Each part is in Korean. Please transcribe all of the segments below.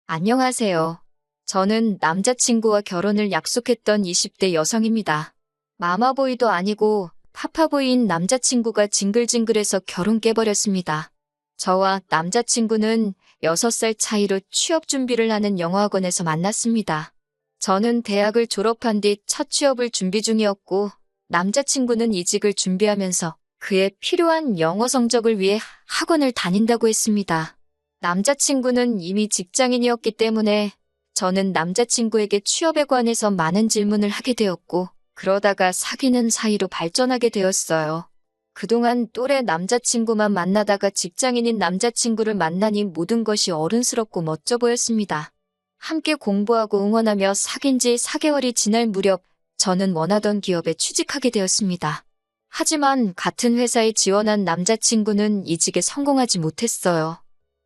안녕하세요. 저는 남자친구와 결혼을 약속했던 20대 여성입니다. 마마보이도 아니고 파파보이인 남자친구가 징글징글해서 결혼 깨버렸습니다. 저와 남자친구는 6살 차이로 취업 준비를 하는 영어학원에서 만났습니다. 저는 대학을 졸업한 뒤 첫 취업을 준비 중이었고 남자친구는 이직을 준비하면서 그에 필요한 영어 성적을 위해 학원을 다닌다고 했습니다. 남자친구는 이미 직장인이었기 때문에 저는 남자친구에게 취업에 관해서 많은 질문을 하게 되었고 그러다가 사귀는 사이로 발전하게 되었어요. 그동안 또래 남자친구만 만나다가 직장인인 남자친구를 만나니 모든 것이 어른스럽고 멋져 보였습니다. 함께 공부하고 응원하며 사귄 지 4개월이 지날 무렵 저는 원하던 기업에 취직하게 되었습니다. 하지만 같은 회사에 지원한 남자친구는 이직에 성공하지 못했어요.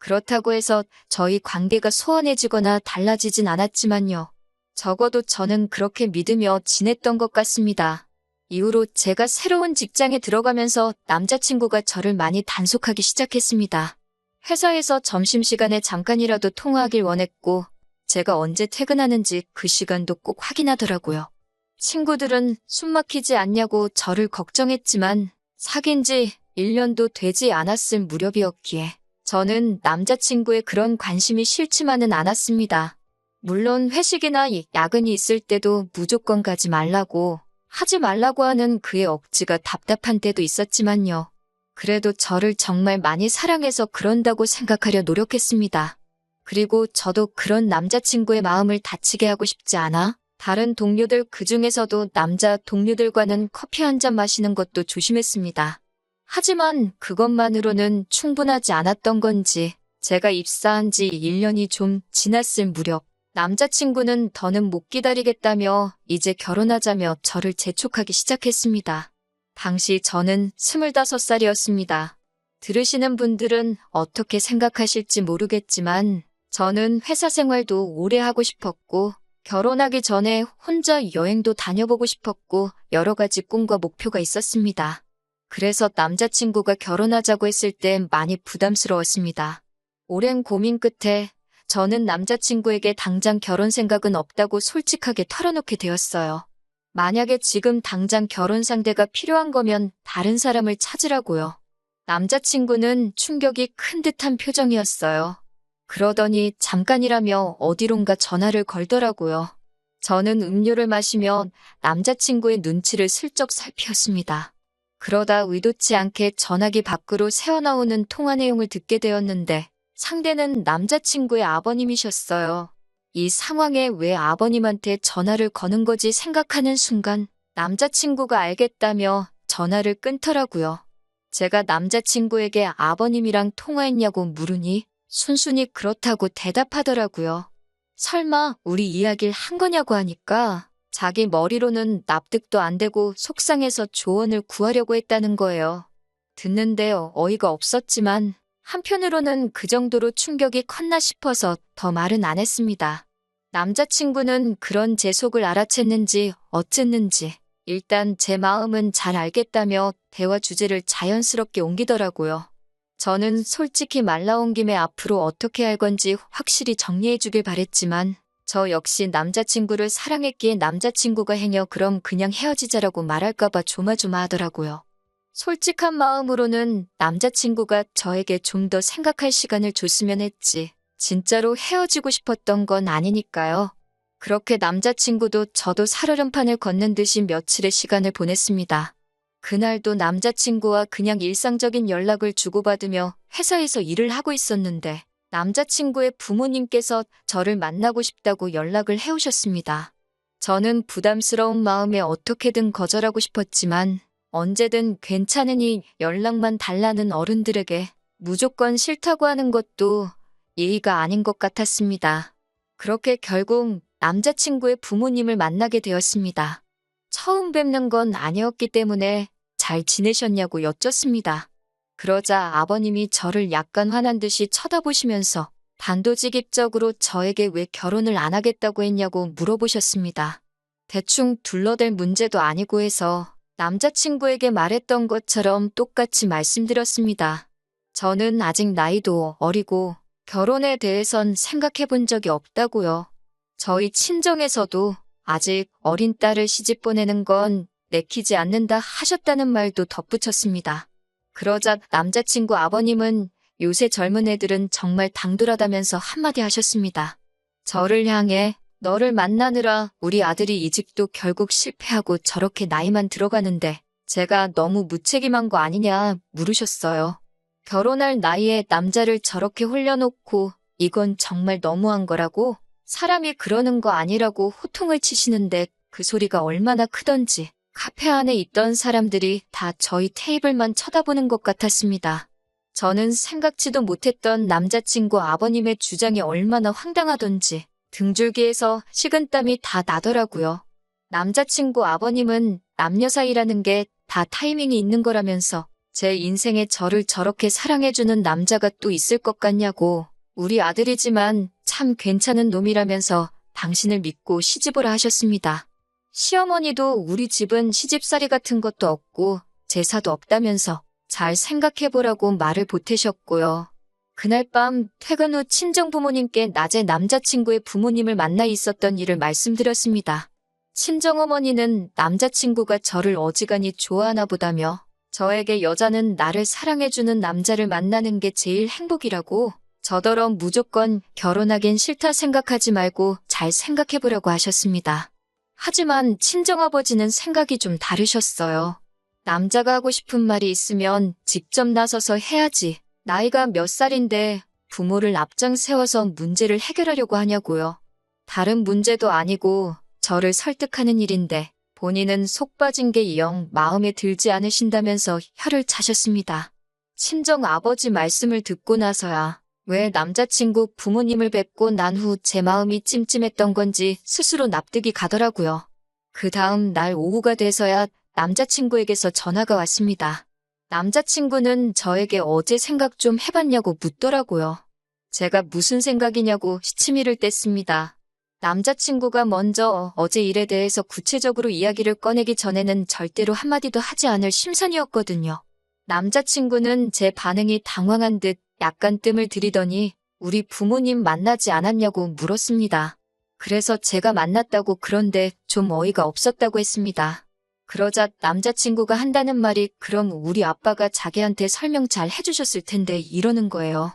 그렇다고 해서 저희 관계가 소원해지거나 달라지진 않았지만요. 적어도 저는 그렇게 믿으며 지냈던 것 같습니다. 이후로 제가 새로운 직장에 들어가면서 남자친구가 저를 많이 단속하기 시작했습니다. 회사에서 점심시간에 잠깐이라도 통화하길 원했고 제가 언제 퇴근하는지 그 시간도 꼭 확인하더라고요. 친구들은 숨 막히지 않냐고 저를 걱정했지만 사귄 지 1년도 되지 않았을 무렵이었기에 저는 남자친구의 그런 관심이 싫지만은 않았습니다. 물론 회식이나 야근이 있을 때도 무조건 가지 말라고, 하지 말라고 하는 그의 억지가 답답한 때도 있었지만요. 그래도 저를 정말 많이 사랑해서 그런다고 생각하려 노력했습니다. 그리고 저도 그런 남자친구의 마음을 다치게 하고 싶지 않아 다른 동료들 그중에서도 남자 동료들과는 커피 한 잔 마시는 것도 조심했습니다. 하지만 그것만으로는 충분하지 않았던 건지 제가 입사한 지 1년이 좀 지났을 무렵 남자친구는 더는 못 기다리겠다며 이제 결혼하자며 저를 재촉하기 시작했습니다. 당시 저는 25살이었습니다. 들으시는 분들은 어떻게 생각하실지 모르겠지만 저는 회사 생활도 오래 하고 싶었고 결혼하기 전에 혼자 여행도 다녀보고 싶었고 여러 가지 꿈과 목표가 있었습니다. 그래서 남자친구가 결혼하자고 했을 때 많이 부담스러웠습니다. 오랜 고민 끝에 저는 남자친구에게 당장 결혼 생각은 없다고 솔직하게 털어놓게 되었어요. 만약에 지금 당장 결혼 상대가 필요한 거면 다른 사람을 찾으라고요. 남자친구는 충격이 큰 듯한 표정이었어요. 그러더니 잠깐이라며 어디론가 전화를 걸더라고요. 저는 음료를 마시며 남자친구의 눈치를 슬쩍 살피었습니다. 그러다 의도치 않게 전화기 밖으로 새어나오는 통화 내용을 듣게 되었는데 상대는 남자친구의 아버님이셨어요. 이 상황에 왜 아버님한테 전화를 거는 거지 생각하는 순간 남자친구가 알겠다며 전화를 끊더라고요. 제가 남자친구에게 아버님이랑 통화했냐고 물으니 순순히 그렇다고 대답하더라고요. 설마 우리 이야기를 한 거냐고 하니까 자기 머리로는 납득도 안 되고 속상해서 조언을 구하려고 했다는 거예요. 듣는데 어이가 없었지만 한편으로는 그 정도로 충격이 컸나 싶어서 더 말은 안 했습니다. 남자친구는 그런 제 속을 알아챘는지 어쨌는지 일단 제 마음은 잘 알겠다며 대화 주제를 자연스럽게 옮기더라고요. 저는 솔직히 말 나온 김에 앞으로 어떻게 할 건지 확실히 정리해 주길 바랬지만 저 역시 남자친구를 사랑했기에 남자친구가 행여 그럼 그냥 헤어지자라고 말할까봐 조마조마하더라고요. 솔직한 마음으로는 남자친구가 저에게 좀 더 생각할 시간을 줬으면 했지. 진짜로 헤어지고 싶었던 건 아니니까요. 그렇게 남자친구도 저도 살얼음판을 걷는 듯이 며칠의 시간을 보냈습니다. 그날도 남자친구와 그냥 일상적인 연락을 주고받으며 회사에서 일을 하고 있었는데 남자친구의 부모님께서 저를 만나고 싶다고 연락을 해오셨습니다. 저는 부담스러운 마음에 어떻게든 거절하고 싶었지만 언제든 괜찮으니 연락만 달라는 어른들에게 무조건 싫다고 하는 것도 예의가 아닌 것 같았습니다. 그렇게 결국 남자친구의 부모님을 만나게 되었습니다. 처음 뵙는 건 아니었기 때문에 잘 지내셨냐고 여쭙습니다. 그러자 아버님이 저를 약간 화난 듯이 쳐다보시면서 단도직입적으로 저에게 왜 결혼을 안 하겠다고 했냐고 물어보셨습니다. 대충 둘러댈 문제도 아니고 해서 남자친구에게 말했던 것처럼 똑같이 말씀드렸습니다. 저는 아직 나이도 어리고 결혼에 대해선 생각해 본 적이 없다고요. 저희 친정에서도 아직 어린 딸을 시집 보내는 건 내키지 않는다 하셨다는 말도 덧붙였습니다. 그러자 남자친구 아버님은 요새 젊은 애들은 정말 당돌하다면서 한마디 하셨습니다. 저를 향해 너를 만나느라 우리 아들이 이직도 결국 실패하고 저렇게 나이만 들어가는데 제가 너무 무책임한 거 아니냐 물으셨어요. 결혼할 나이에 남자를 저렇게 홀려놓고 이건 정말 너무한 거라고 사람이 그러는 거 아니라고 호통을 치시는데 그 소리가 얼마나 크던지 카페 안에 있던 사람들이 다 저희 테이블만 쳐다보는 것 같았습니다. 저는 생각지도 못했던 남자친구 아버님의 주장이 얼마나 황당하던지 등줄기에서 식은땀이 다 나더라고요. 남자친구 아버님은 남녀 사이라는 게 다 타이밍이 있는 거라면서 제 인생에 저를 저렇게 사랑해주는 남자가 또 있을 것 같냐고 우리 아들이지만 참 괜찮은 놈이라면서 당신을 믿고 시집오라 하셨습니다. 시어머니도 우리 집은 시집살이 같은 것도 없고 제사도 없다면서 잘 생각해보라고 말을 보태셨고요. 그날 밤 퇴근 후 친정부모님께 낮에 남자친구의 부모님을 만나 있었던 일을 말씀드렸습니다. 친정어머니는 남자친구가 저를 어지간히 좋아하나 보다며 저에게 여자는 나를 사랑해주는 남자를 만나는 게 제일 행복이라고 저더러 무조건 결혼하긴 싫다 생각하지 말고 잘 생각해보라고 하셨습니다. 하지만 친정아버지는 생각이 좀 다르셨어요. 남자가 하고 싶은 말이 있으면 직접 나서서 해야지. 나이가 몇 살인데 부모를 앞장 세워서 문제를 해결하려고 하냐고요. 다른 문제도 아니고 저를 설득하는 일인데 본인은 속 빠진 게 영 마음에 들지 않으신다면서 혀를 차셨습니다. 친정 아버지 말씀을 듣고 나서야 왜 남자친구 부모님을 뵙고 난 후 제 마음이 찜찜했던 건지 스스로 납득이 가더라고요. 그 다음 날 오후가 돼서야 남자친구에게서 전화가 왔습니다. 남자친구는 저에게 어제 생각 좀 해봤냐고 묻더라고요. 제가 무슨 생각이냐고 시치미를 뗐습니다. 남자친구가 먼저 어제 일에 대해서 구체적으로 이야기를 꺼내기 전에는 절대로 한마디도 하지 않을 심산이었거든요. 남자친구는 제 반응이 당황한 듯 약간 뜸을 들이더니 우리 부모님 만나지 않았냐고 물었습니다. 그래서 제가 만났다고 그런데 좀 어이가 없었다고 했습니다. 그러자 남자친구가 한다는 말이 그럼 우리 아빠가 자기한테 설명 잘 해주셨을 텐데 이러는 거예요.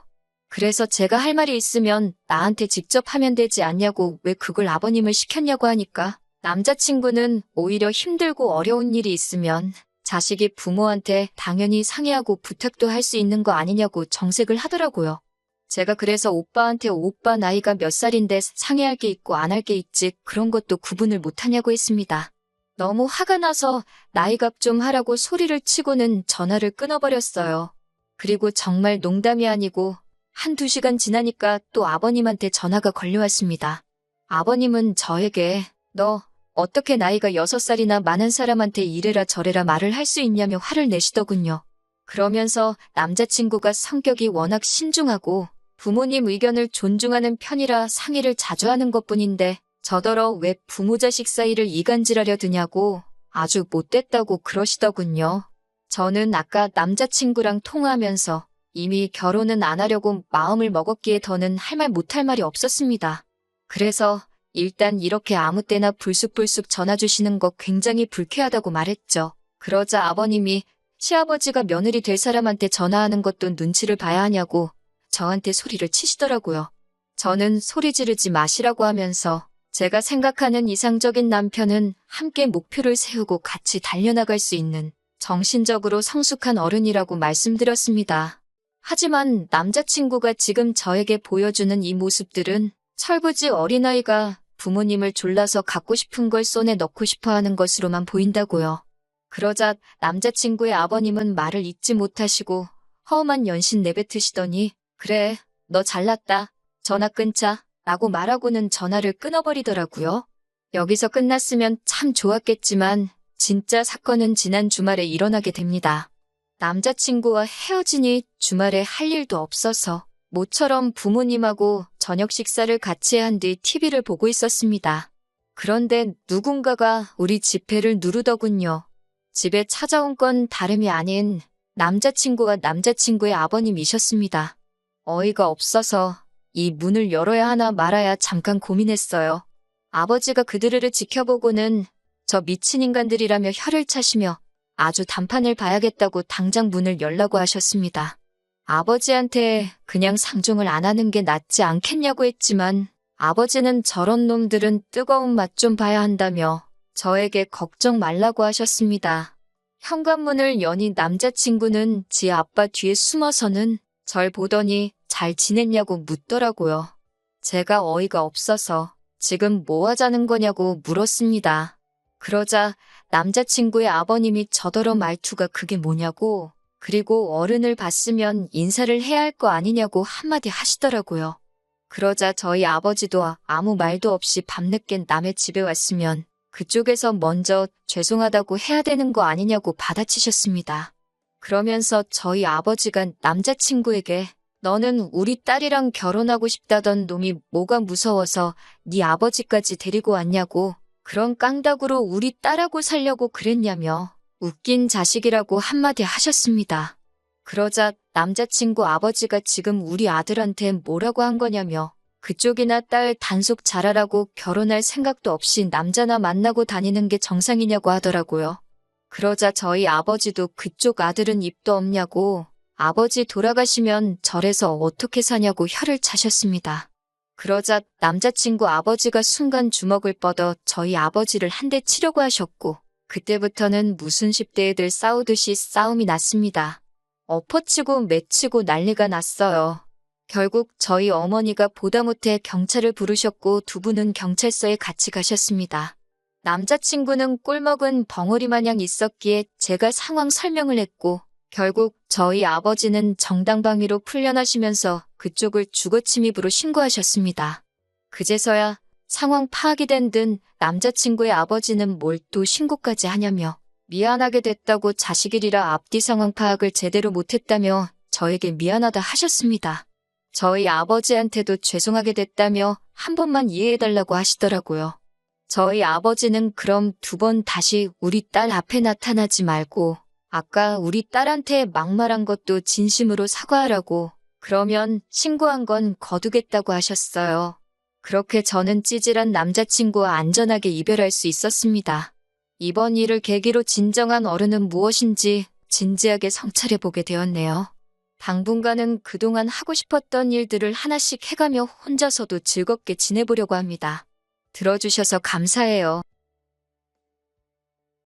그래서 제가 할 말이 있으면 나한테 직접 하면 되지 않냐고 왜 그걸 아버님을 시켰냐고 하니까 남자친구는 오히려 힘들고 어려운 일이 있으면 자식이 부모한테 당연히 상의하고 부탁도 할 수 있는 거 아니냐고 정색을 하더라고요. 제가 그래서 오빠한테 오빠 나이가 몇 살인데 상의할 게 있고 안 할 게 있지 그런 것도 구분을 못하냐고 했습니다. 너무 화가 나서 나이값 좀 하라고 소리를 치고는 전화를 끊어버렸어요. 그리고 정말 농담이 아니고 한두 시간 지나니까 또 아버님한테 전화가 걸려왔습니다. 아버님은 저에게 너 어떻게 나이가 6살이나 많은 사람한테 이래라 저래라 말을 할 수 있냐며 화를 내시더군요. 그러면서 남자친구가 성격이 워낙 신중하고 부모님 의견을 존중하는 편이라 상의를 자주 하는 것뿐인데 저더러 왜 부모 자식 사이를 이간질하려 드냐고 아주 못됐다고 그러시더군요. 저는 아까 남자친구랑 통화하면서 이미 결혼은 안 하려고 마음을 먹었기에 더는 할 말 못할 말이 없었습니다. 그래서 일단 이렇게 아무 때나 불쑥불쑥 전화 주시는 거 굉장히 불쾌하다고 말했죠. 그러자 아버님이 시아버지가 며느리 될 사람한테 전화하는 것도 눈치를 봐야 하냐고 저한테 소리를 치시더라고요. 저는 소리 지르지 마시라고 하면서 제가 생각하는 이상적인 남편은 함께 목표를 세우고 같이 달려나갈 수 있는 정신적으로 성숙한 어른이라고 말씀드렸습니다. 하지만 남자친구가 지금 저에게 보여주는 이 모습들은 철부지 어린아이가 부모님을 졸라서 갖고 싶은 걸 손에 넣고 싶어 하는 것으로만 보인다고요. 그러자 남자친구의 아버님은 말을 잇지 못하시고 허음한 연신 내뱉으시더니 그래, 너 잘났다. 전화 끊자. 라고 말하고는 전화를 끊어버리더라고요. 여기서 끝났으면 참 좋았겠지만 진짜 사건은 지난 주말에 일어나게 됩니다. 남자친구와 헤어지니 주말에 할 일도 없어서 모처럼 부모님하고 저녁 식사를 같이 한 뒤 TV를 보고 있었습니다. 그런데 누군가가 우리 집배를 누르더군요. 집에 찾아온 건 다름이 아닌 남자친구와 남자친구의 아버님이셨습니다. 어이가 없어서 이 문을 열어야 하나 말아야 잠깐 고민했어요. 아버지가 그들을 지켜보고는 저 미친 인간들이라며 혀를 차시며 아주 단판을 봐야겠다고 당장 문을 열라고 하셨습니다. 아버지한테 그냥 상종을 안 하는 게 낫지 않겠냐고 했지만 아버지는 저런 놈들은 뜨거운 맛 좀 봐야 한다며 저에게 걱정 말라고 하셨습니다. 현관문을 여니 남자친구는 지 아빠 뒤에 숨어서는 절 보더니 잘 지냈냐고 묻더라고요. 제가 어이가 없어서 지금 뭐 하자는 거냐고 물었습니다. 그러자 남자친구의 아버님이 저더러 말투가 그게 뭐냐고, 그리고 어른을 봤으면 인사를 해야 할 거 아니냐고 한마디 하시더라고요. 그러자 저희 아버지도 아무 말도 없이 밤늦게 남의 집에 왔으면 그쪽에서 먼저 죄송하다고 해야 되는 거 아니냐고 받아치셨습니다. 그러면서 저희 아버지가 남자친구에게 너는 우리 딸이랑 결혼하고 싶다던 놈이 뭐가 무서워서 네 아버지까지 데리고 왔냐고, 그런 깡닭으로 우리 딸하고 살려고 그랬냐며 웃긴 자식이라고 한마디 하셨습니다. 그러자 남자친구 아버지가 지금 우리 아들한테 뭐라고 한 거냐며 그쪽이나 딸 단속 잘하라고 결혼할 생각도 없이 남자나 만나고 다니는 게 정상이냐고 하더라고요. 그러자 저희 아버지도 그쪽 아들은 입도 없냐고, 아버지 돌아가시면 절에서 어떻게 사냐고 혀를 차셨습니다. 그러자 남자친구 아버지가 순간 주먹을 뻗어 저희 아버지를 한 대 치려고 하셨고, 그때부터는 무슨 10대 애들 싸우듯이 싸움이 났습니다. 엎어치고 매치고 난리가 났어요. 결국 저희 어머니가 보다 못해 경찰을 부르셨고 두 분은 경찰서에 같이 가셨습니다. 남자친구는 꿀먹은 벙어리 마냥 있었기에 제가 상황 설명을 했고, 결국 저희 아버지는 정당방위로 풀려나시면서 그쪽을 주거침입으로 신고하셨습니다. 그제서야 상황 파악이 된 듯 남자친구의 아버지는 뭘 또 신고까지 하냐며 미안하게 됐다고 자식이라 앞뒤 상황 파악을 제대로 못했다며 저에게 미안하다 하셨습니다. 저희 아버지한테도 죄송하게 됐다며 한 번만 이해해달라고 하시더라고요. 저희 아버지는 그럼 두 번 다시 우리 딸 앞에 나타나지 말고 아까 우리 딸한테 막말한 것도 진심으로 사과하라고, 그러면 신고한 건 거두겠다고 하셨어요. 그렇게 저는 찌질한 남자친구와 안전하게 이별할 수 있었습니다. 이번 일을 계기로 진정한 어른은 무엇인지 진지하게 성찰해보게 되었네요. 당분간은 그동안 하고 싶었던 일들을 하나씩 해가며 혼자서도 즐겁게 지내보려고 합니다. 들어주셔서 감사해요.